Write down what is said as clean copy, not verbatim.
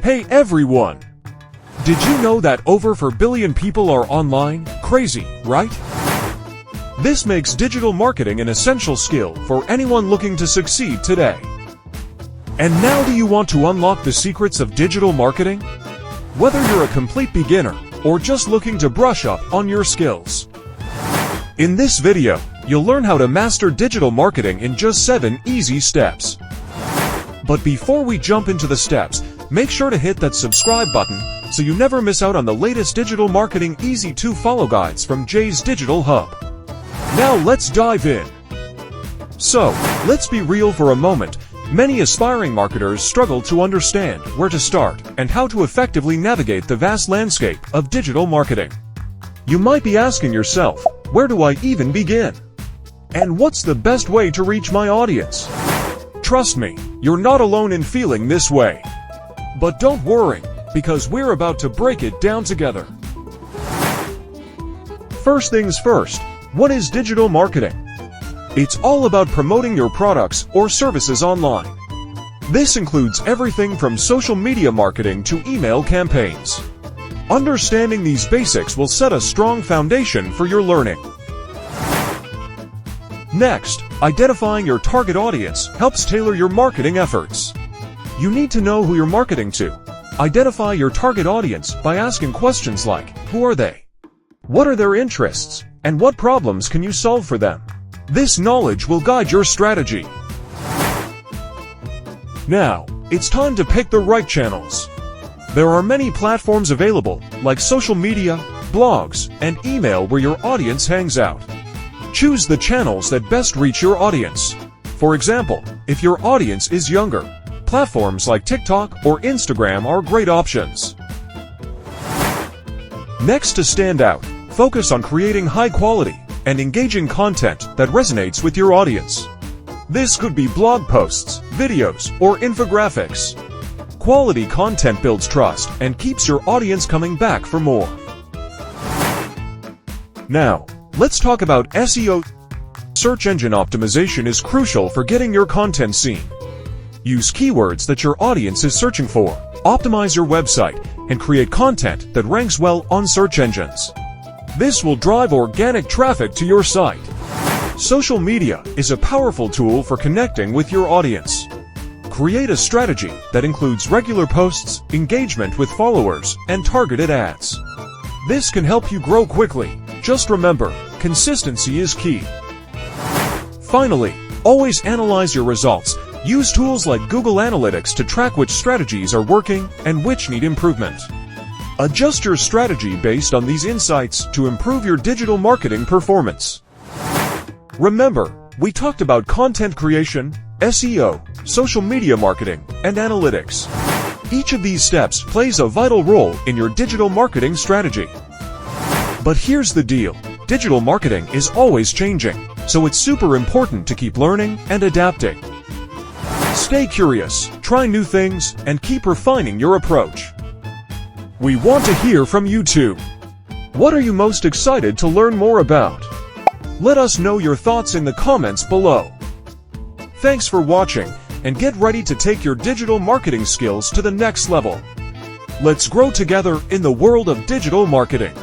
Hey everyone! Did you know that over 4 billion people are online? Crazy, right? This makes digital marketing an essential skill for anyone looking to succeed today. And now, do you want to unlock the secrets of digital marketing? Whether you're a complete beginner or just looking to brush up on your skills. In this video, you'll learn how to master digital marketing in just 7 easy steps. But before we jump into the steps, make sure to hit that subscribe button so you never miss out on the latest digital marketing easy-to-follow guides from Jay's Digital Hub. Now let's dive in. So, let's be real for a moment. Many aspiring marketers struggle to understand where to start and how to effectively navigate the vast landscape of digital marketing. You might be asking yourself, where do I even begin? And what's the best way to reach my audience? Trust me, you're not alone in feeling this way. But don't worry, because we're about to break it down together. First things first, what is digital marketing? It's all about promoting your products or services online. This includes everything from social media marketing to email campaigns. Understanding these basics will set a strong foundation for your learning. Next, identifying your target audience helps tailor your marketing efforts. You need to know who you're marketing to. Identify your target audience by asking questions like, who are they? What are their interests? And what problems can you solve for them? This knowledge will guide your strategy. Now, it's time to pick the right channels. There are many platforms available, like social media, blogs, and email where your audience hangs out. Choose the channels that best reach your audience. For example, if your audience is younger, platforms like TikTok or Instagram are great options. Next, to stand out, focus on creating high-quality and engaging content that resonates with your audience. This could be blog posts, videos, or infographics. Quality content builds trust and keeps your audience coming back for more. Now, let's talk about SEO. Search engine optimization is crucial for getting your content seen. Use keywords that your audience is searching for, optimize your website, and create content that ranks well on search engines. This will drive organic traffic to your site. Social media is a powerful tool for connecting with your audience. Create a strategy that includes regular posts, engagement with followers, and targeted ads. This can help you grow quickly. Just remember, consistency is key. Finally, always analyze your results. Use tools like Google Analytics to track which strategies are working and which need improvement. Adjust your strategy based on these insights to improve your digital marketing performance. Remember, we talked about content creation, SEO, social media marketing, and analytics. Each of these steps plays a vital role in your digital marketing strategy. But here's the deal, digital marketing is always changing, so it's super important to keep learning and adapting. Stay curious, try new things, and keep refining your approach. We want to hear from you too. What are you most excited to learn more about? Let us know your thoughts in the comments below. Thanks for watching, and get ready to take your digital marketing skills to the next level. Let's grow together in the world of digital marketing.